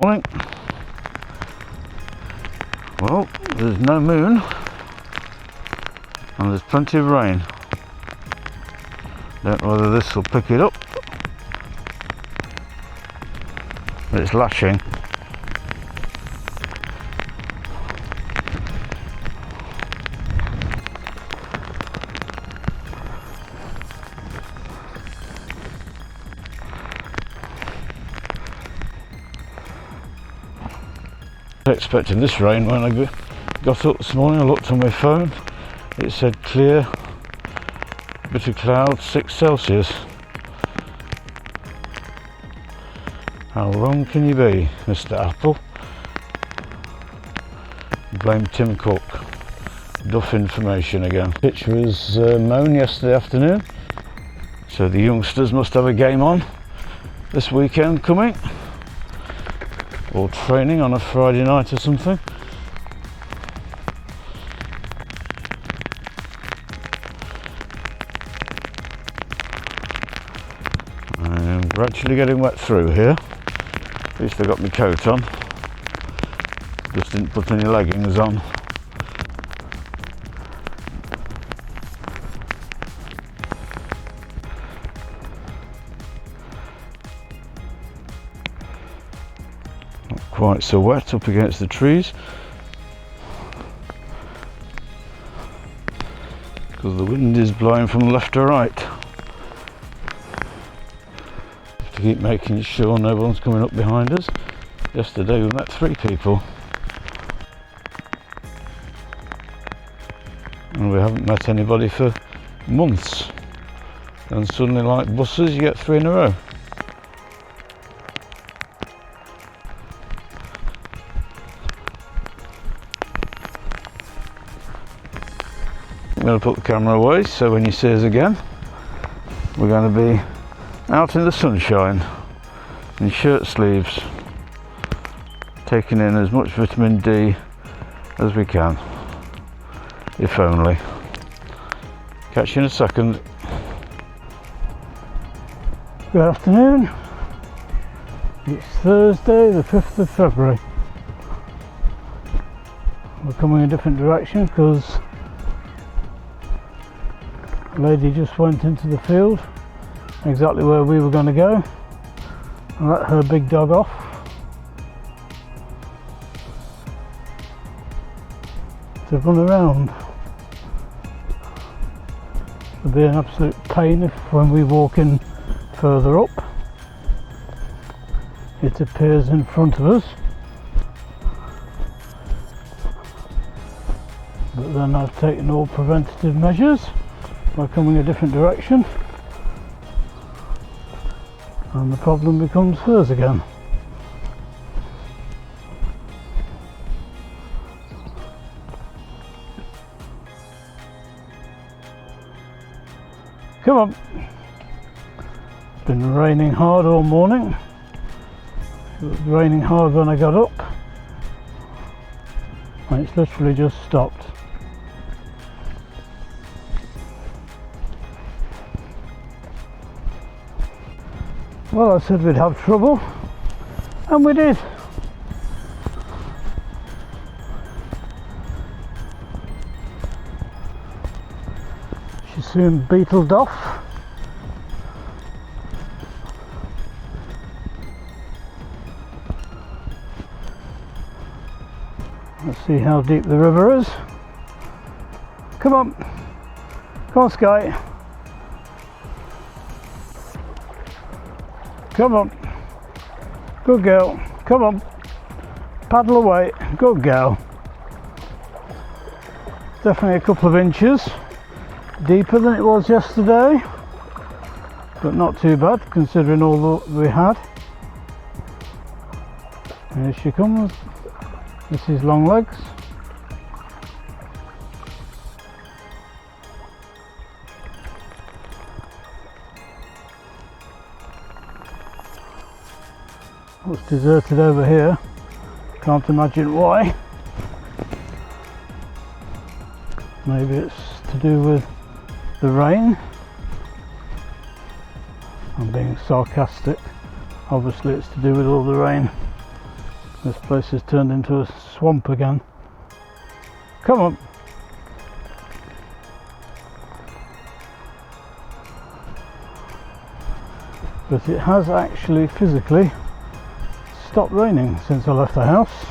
Morning. Well, there's no moon and there's plenty of rain. Don't know whether this will pick it up, but it's lashing. I expected this rain when I got up this morning. I looked on my phone, it said clear, bit of cloud, 6 Celsius. How wrong can you be, Mr. Apple? Blame Tim Cook. Duff information again. Pitch was mown yesterday afternoon, so the youngsters must have a game on this weekend coming, or training on a Friday night or something. I'm gradually getting wet through here. At least I got my coat on. Just didn't put any leggings on. Not quite so wet up against the trees, because the wind is blowing from left to right. Have to keep making sure no one's coming up behind us. Yesterday we met 3 people, and we haven't met anybody for months, and suddenly, like buses, you get 3 in a row. I'm going to put the camera away so when you see us again, we're going to be out in the sunshine in shirt sleeves, taking in as much vitamin D as we can, if only. Catch you in a second. Good afternoon. It's Thursday the 5th of February. We're coming a different direction because a lady just went into the field exactly where we were going to go and let her big dog off. To run around. It'll be an absolute pain if when we walk in further up it appears in front of us, but then I've taken all preventative measures by coming a different direction, and the problem becomes hers again. Come on. It's been raining hard all morning. It was raining hard when I got up, and it's literally just stopped. Well, I said we'd have trouble, and we did. She soon beetled off. Let's see how deep the river is. Come on. Come on, Sky. Come on. Good girl. Come on. Paddle away. Good girl. Definitely a couple of inches deeper than it was yesterday, but not too bad considering all that we had. And here she comes. This is Long Legs. It's deserted over here. Can't imagine why. Maybe it's to do with the rain. I'm being sarcastic. Obviously it's to do with all the rain This place has turned into a swamp again. Come on. But it has actually physically stopped raining since I left the house.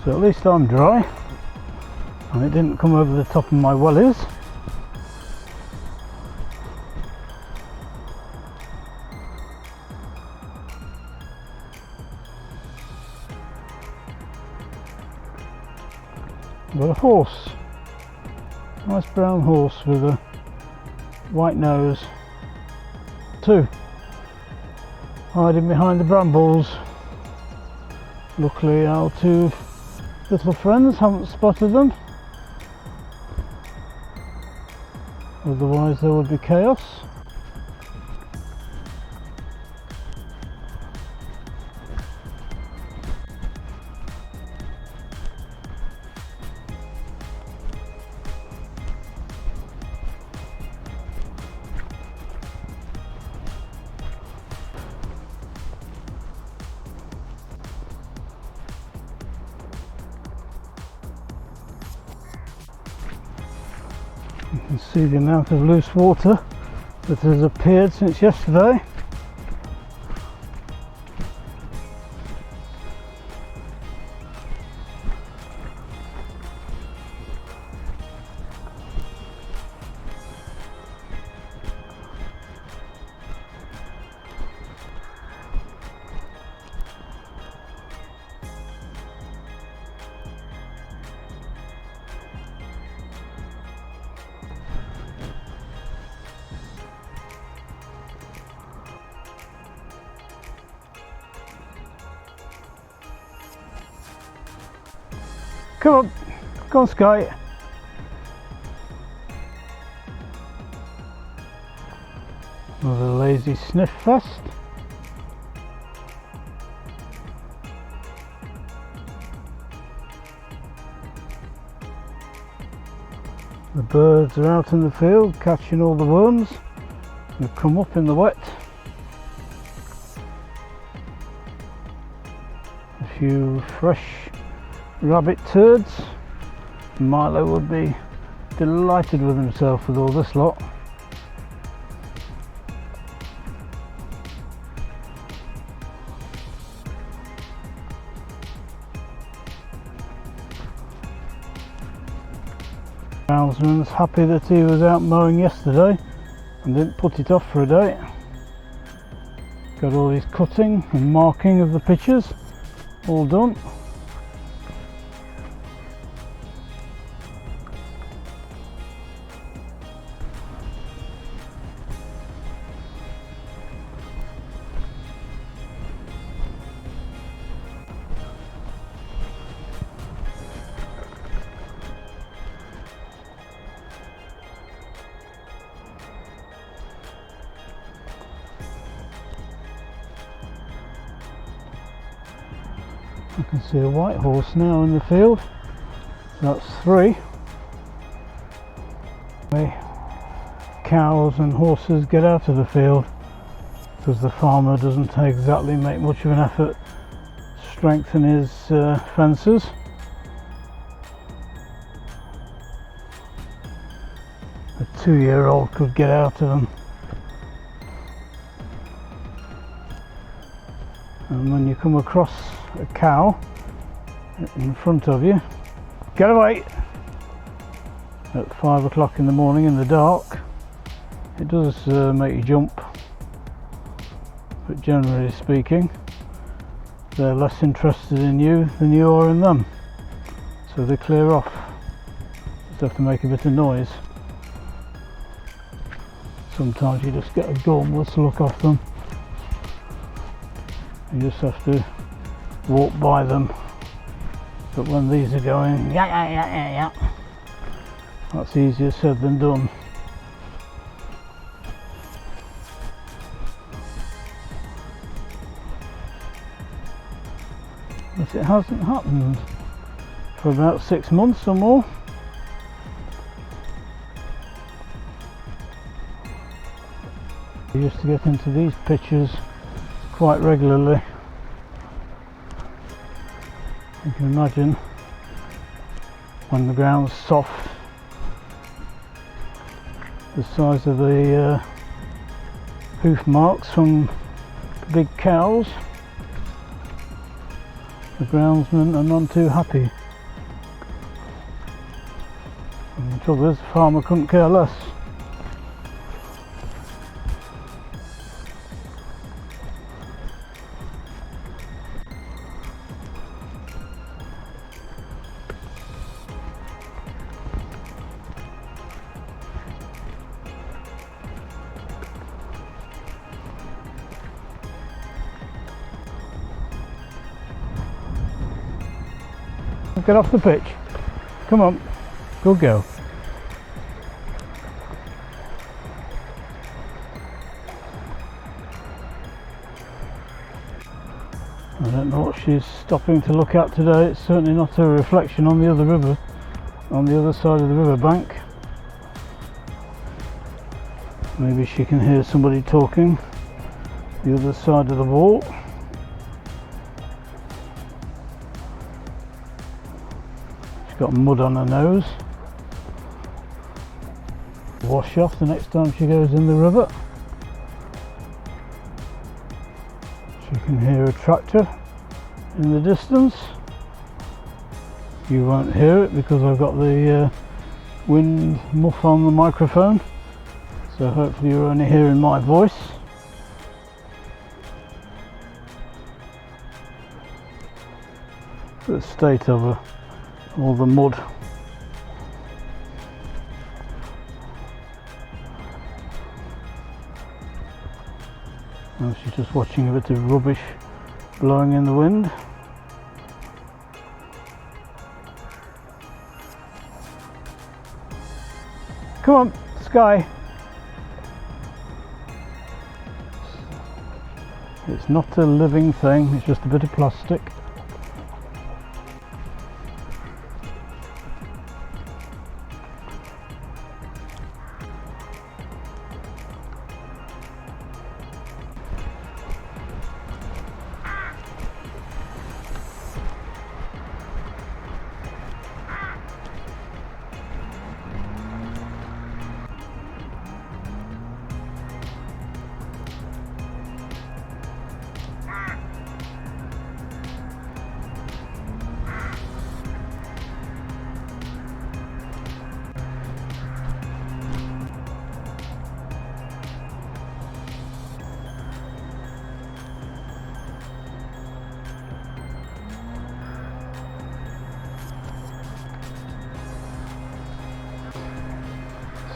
So at least I'm dry and it didn't come over the top of my wellies. Got a horse, nice brown horse with a white nose, two hiding behind the brambles. Luckily our two little friends haven't spotted them, otherwise there would be chaos. You can see the amount of loose water that has appeared since yesterday. Come on Sky. Another lazy sniff fest. The birds are out in the field catching all the worms that come up in the wet. A few fresh rabbit turds. Milo would be delighted with himself with all this lot. Houndsman's happy that he was out mowing yesterday and didn't put it off for a day. Got all his cutting and marking of the pictures all done. I can see a white horse now in the field. That's three. Cows and horses get out of the field because the farmer doesn't exactly make much of an effort to strengthen his fences. A 2-year-old could get out of them. And when you come across a cow in front of you, get away! At 5 o'clock in the morning in the dark, it does make you jump, but generally speaking they're less interested in you than you are in them, so they clear off. Just have to make a bit of noise. Sometimes you just get a gun whistle look off them. You just have to walk by them, but when these are going yeah yeah yeah yeah yeah, that's easier said than done. But it hasn't happened for about 6 months or more. used to get into these pitches quite regularly. You can imagine when the ground's soft, the size of the hoof marks from the big cows, the groundsmen are none too happy. And the trouble is, the farmer couldn't care less. Get off the pitch. Come on. Good girl. I don't know what she's stopping to look at today. It's certainly not a reflection on the other river, on the other side of the river bank. Maybe she can hear somebody talking the other side of the wall. Got mud on her nose. Wash off the next time she goes in the river. She can hear a tractor in the distance. You won't hear it because I've got the wind muff on the microphone, so hopefully you're only hearing my voice. The state of her. All the mud. And she's just watching a bit of rubbish blowing in the wind. Come on, Sky. It's not a living thing, it's just a bit of plastic.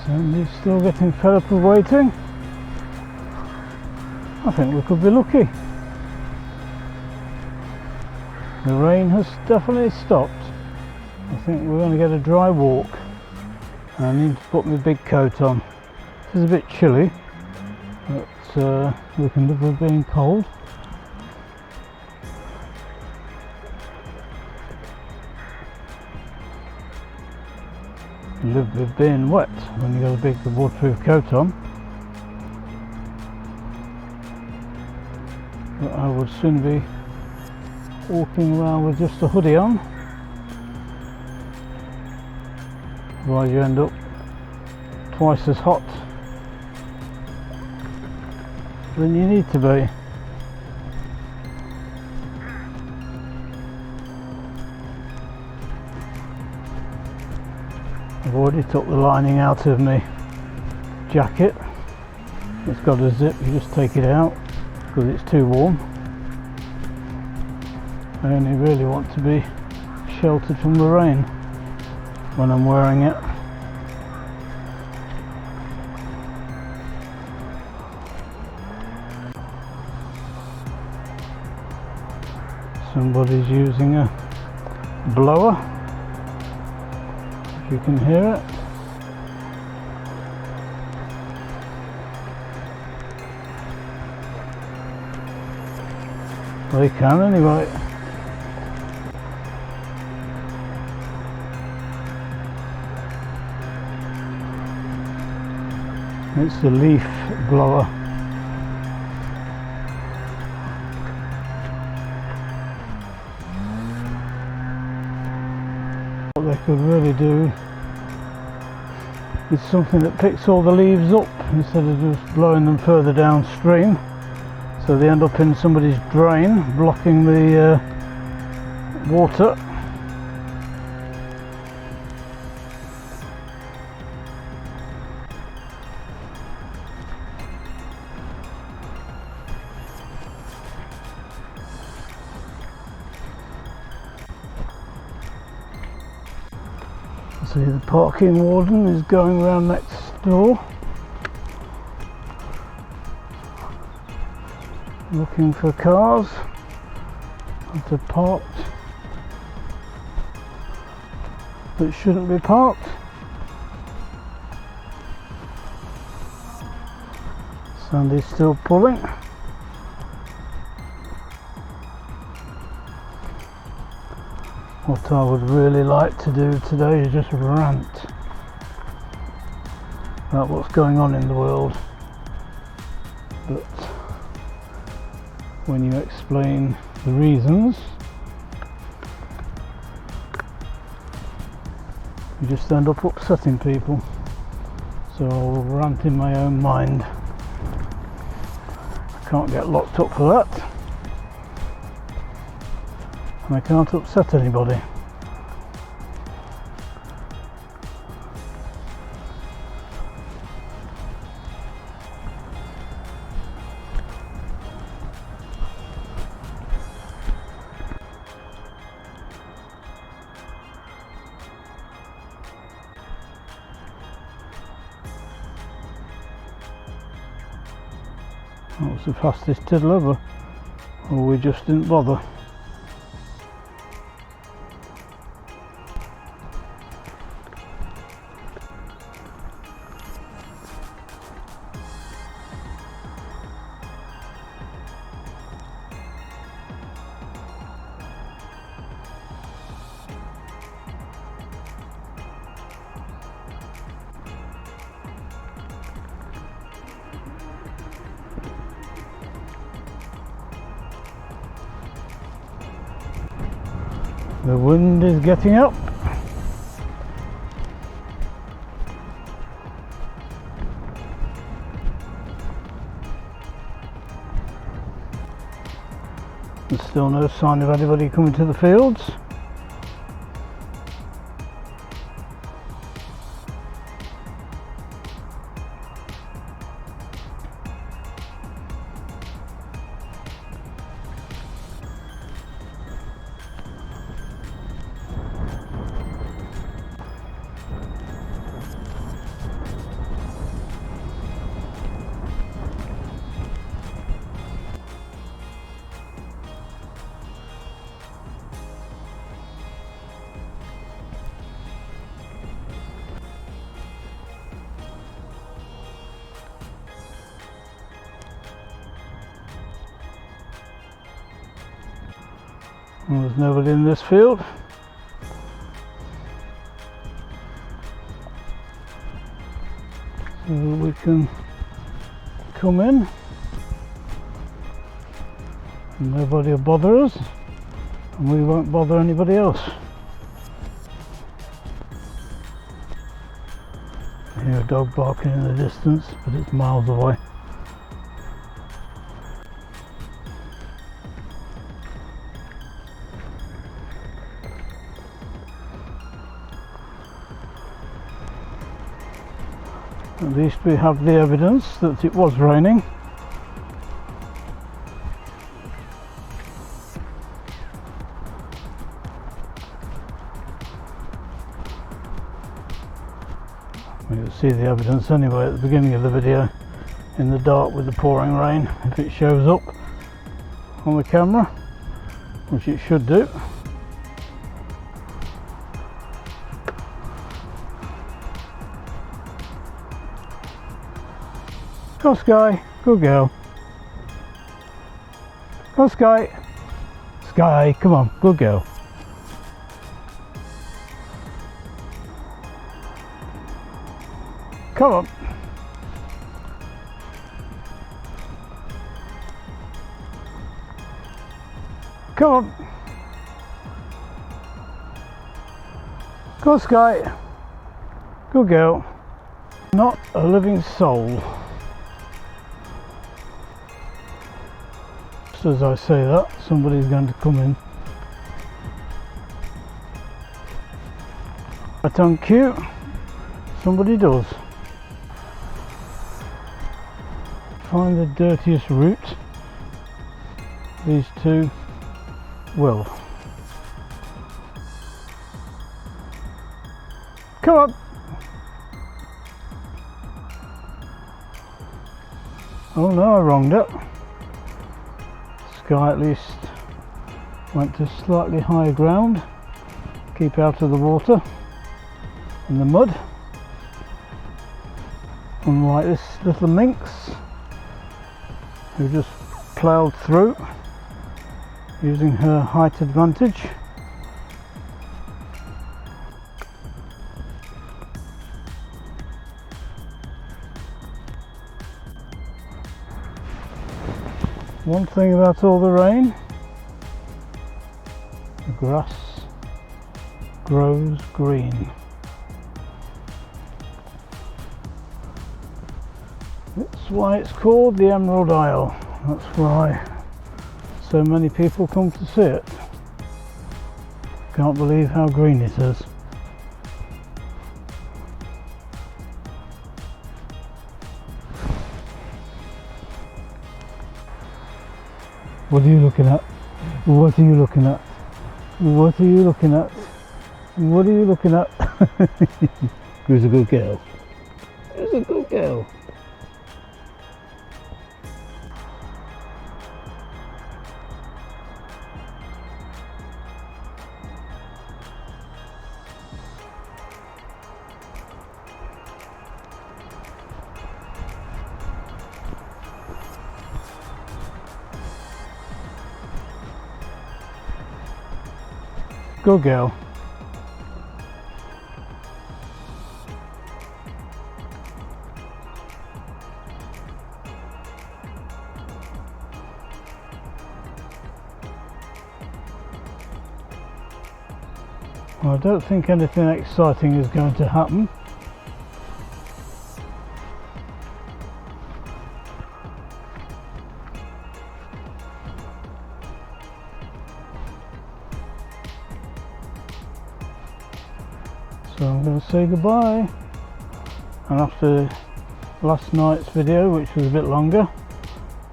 Sandy's still getting fed up of waiting. I think we could be lucky. The rain has definitely stopped. I think we're going to get a dry walk. I need to put my big coat on. It's a bit chilly, but we can live with being cold. Live with being wet when you got a big waterproof coat on. But I would soon be walking around with just a hoodie on. Otherwise you end up twice as hot than you need to be. I've already took the lining out of my jacket. It's got a zip, you just take it out because it's too warm. I only really want to be sheltered from the rain when I'm wearing it. Somebody's using a blower. You can hear it. They can anyway. It's the leaf blower. What they could really do is something that picks all the leaves up instead of just blowing them further downstream, so they end up in somebody's drain blocking the water. See, the parking warden is going around next door looking for cars that are parked that shouldn't be parked. Sandy's still pulling. What I would really like to do today is just rant about what's going on in the world, but when you explain the reasons, you just end up upsetting people. So I'll rant in my own mind. I can't get locked up for that. And I can't upset anybody. That was the fastest tiddle ever, or we just didn't bother. The wind is getting up. There's still no sign of anybody coming to the fields. Well, there's nobody in this field. So we can come in. Nobody will bother us, and we won't bother anybody else. I hear a dog barking in the distance, but it's miles away. At least we have the evidence that it was raining. You'll see the evidence anyway at the beginning of the video, in the dark with the pouring rain, if it shows up on the camera, which it should do. Go Sky, good girl. Go Sky. Sky, come on, good girl. Come on. Come on. Go on, Sky. Good girl. Not a living soul. Just as I say that, somebody's going to come in. Right on cue, somebody does. Find the dirtiest route. These two will. Come on! Oh no, I wronged it. Sky at least went to slightly higher ground. Keep out of the water and the mud. Unlike this little minx who just ploughed through using her height advantage. One thing about all the rain, the grass grows green. That's why it's called the Emerald Isle. That's why so many people come to see it. Can't believe how green it is. What are you looking at? What are you looking at? What are you looking at? What are you looking at? Who's a good girl? Who's a good girl? Good girl. Well, I don't think anything exciting is going to happen. So I'm going to say goodbye, and after last night's video, which was a bit longer,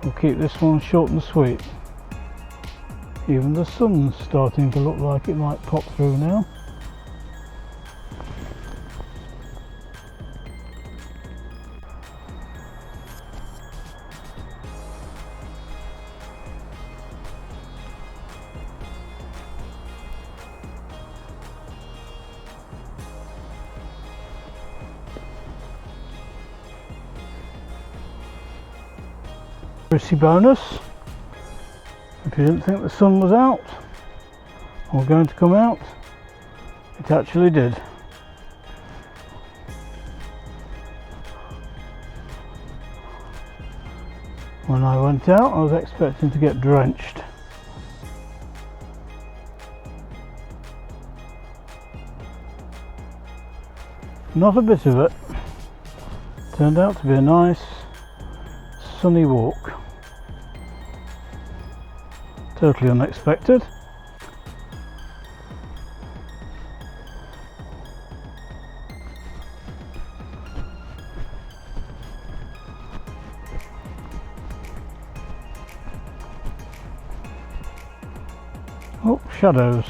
we'll keep this one short and sweet. Even the sun's starting to look like it might pop through now. Pretty bonus, if you didn't think the sun was out or going to come out, it actually did. When I went out, I was expecting to get drenched. Not a bit of it. Turned out to be a nice sunny walk. Totally unexpected. Oh, shadows.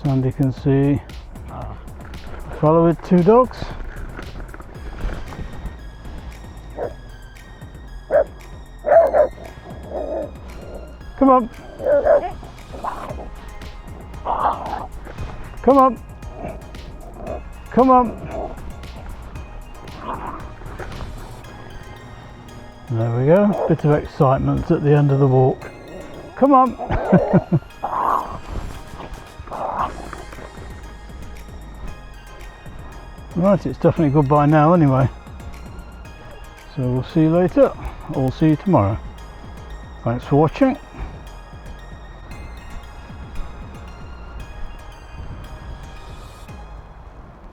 Sandy can see a fellow with two dogs. Come on. Come on. Come on. There we go. Bit of excitement at the end of the walk. Come on. Right, it's definitely goodbye now anyway. So we'll see you later. Or see you tomorrow. Thanks for watching.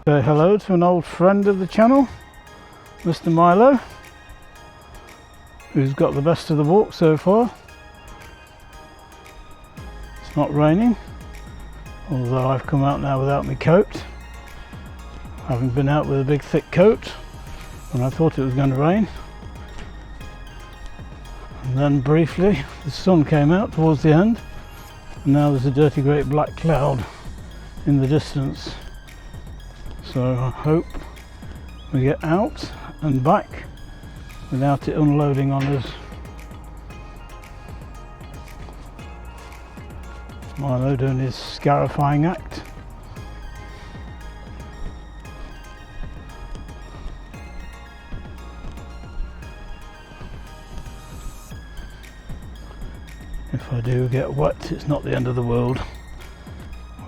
Say hello to an old friend of the channel, Mr. Milo, who's got the best of the walk so far. It's not raining, although I've come out now without my coat, having been out with a big thick coat when I thought it was going to rain. And then briefly the sun came out towards the end, and now there's a dirty great black cloud in the distance. So I hope we get out and back without it unloading on us. Milo doing his scarifying act. If I do get wet, it's not the end of the world.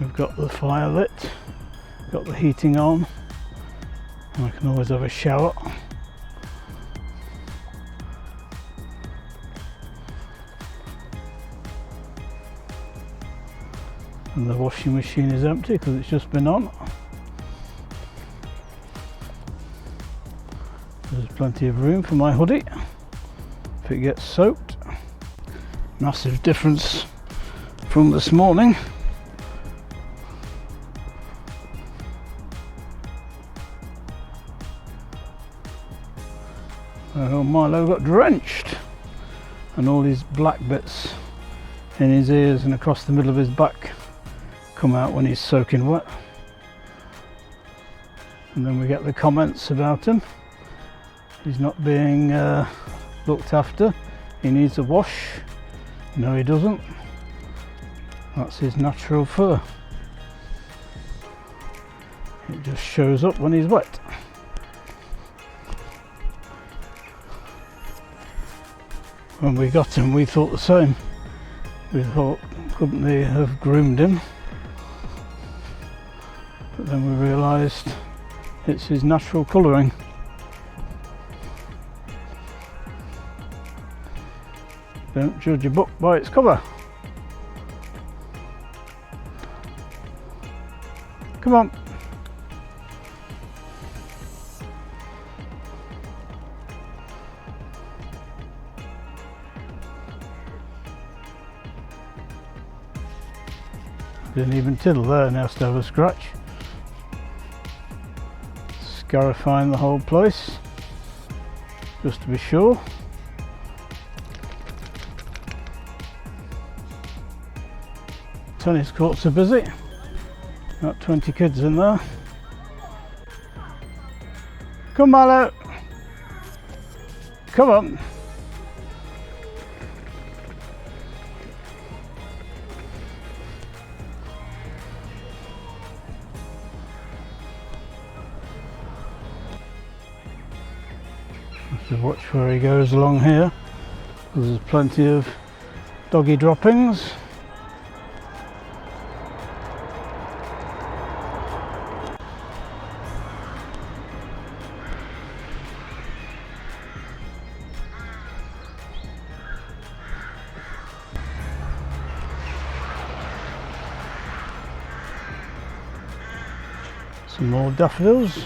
We've got the fire lit, got the heating on, and I can always have a shower. And the washing machine is empty because it's just been on. There's plenty of room for my hoodie if it gets soaked. Massive difference from this morning. Oh, Milo got drenched, and all these black bits in his ears and across the middle of his back come out when he's soaking wet. And then we get the comments about him. He's not being looked after. He needs a wash. No, he doesn't. That's his natural fur. It just shows up when he's wet. When we got him, we thought the same. We thought, couldn't they have groomed him? But then we realised it's his natural colouring. Don't judge a book by its cover. Come on. Didn't even tiddle there, now to have a scratch. Scarifying the whole place, just to be sure. Tennis courts are busy, about 20 kids in there. Come Milo, come on. Have to watch where he goes along here, because there's plenty of doggy droppings. Some more daffodils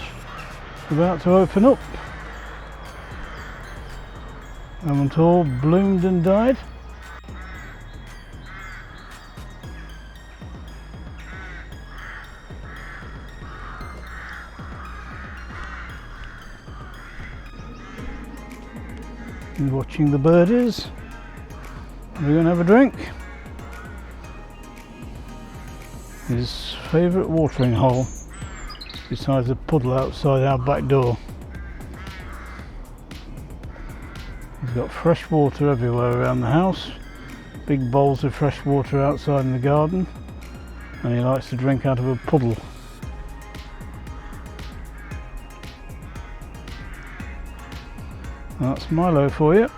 about to open up. Haven't all bloomed and died. And watching the birdies. We're going to have a drink. His favourite watering hole, besides a puddle outside our back door. He's got fresh water everywhere around the house, big bowls of fresh water outside in the garden, and he likes to drink out of a puddle. That's Milo for you.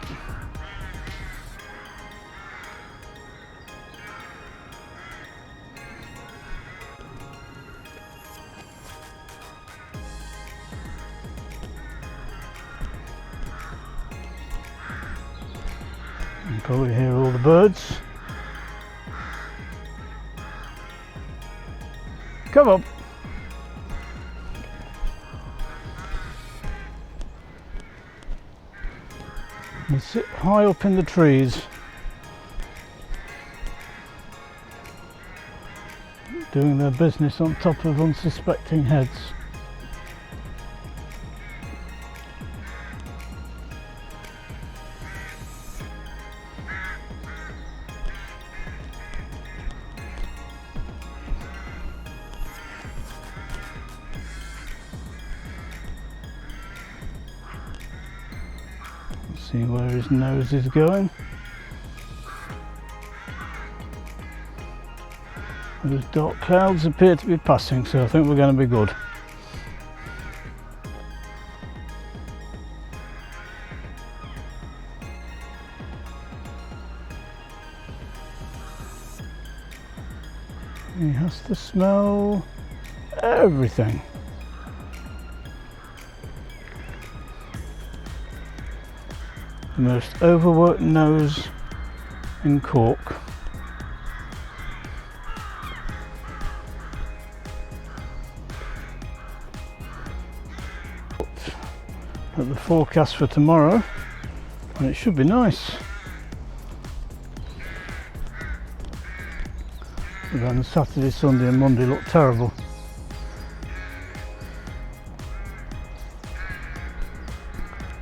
You can probably hear all the birds. Come on. They sit high up in the trees, doing their business on top of unsuspecting heads. See where his nose is going. Those dark clouds appear to be passing, so I think we're going to be good. He has to smell everything. The most overworked nose in Cork. At the forecast for tomorrow, and it should be nice. But then Saturday, Sunday and Monday look terrible.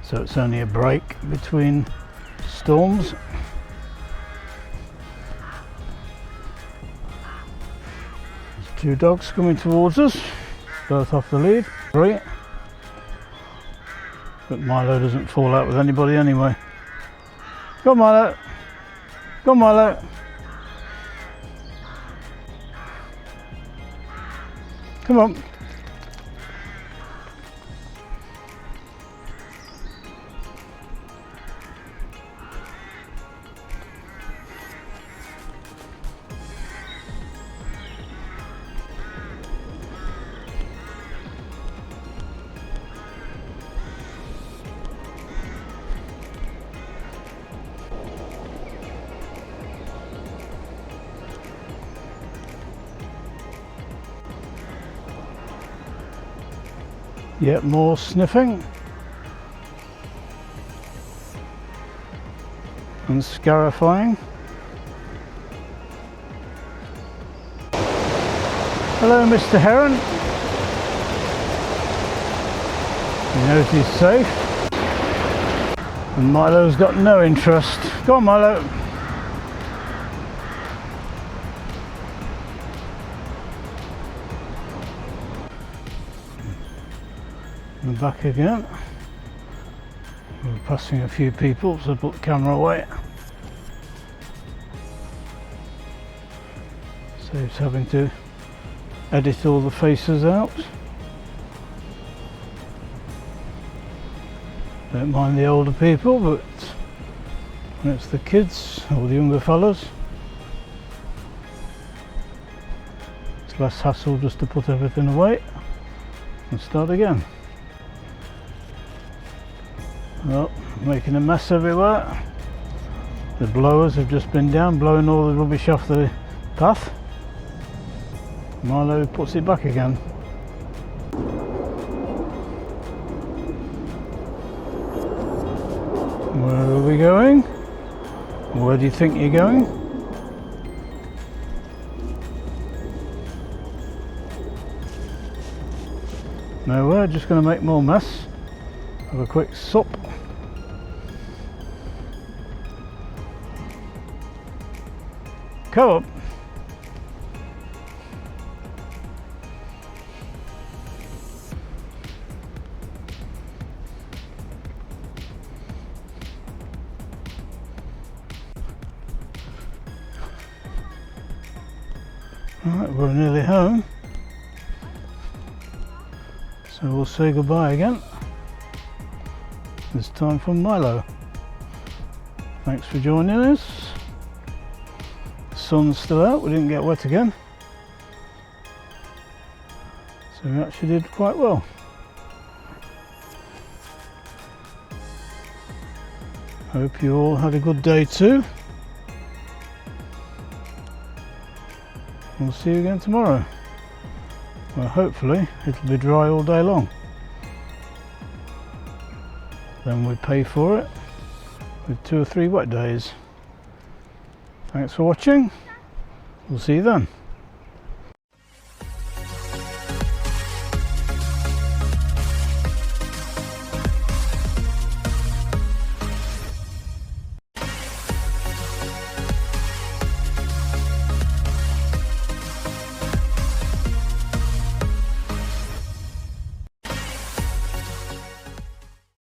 So it's only a break between storms. There's two dogs coming towards us, both off the lead. Great. But Milo doesn't fall out with anybody anyway. Go on, Milo. Go on, Milo. Come on. Yet more sniffing and scarifying. Hello, Mr. Heron. He knows he's safe. And Milo's got no interest. Go on, Milo. And back again. We're passing a few people, so put the camera away. Saves having to edit all the faces out. Don't mind the older people, but when it's the kids or the younger fellas, it's less hassle just to put everything away and start again. Well, making a mess everywhere. The blowers have just been down, blowing all the rubbish off the path. Milo puts it back again. Where are we going? Where do you think you're going? Nowhere, just going to make more mess. Have a quick sup. Come up. Right, we're nearly home. So we'll say goodbye again. This time from Milo. Thanks for joining us. The sun's still out, we didn't get wet again. So we actually did quite well. Hope you all had a good day too. We'll see you again tomorrow. Well, hopefully it'll be dry all day long. Then we pay for it with 2 or 3 wet days. Thanks for watching. We'll see you then.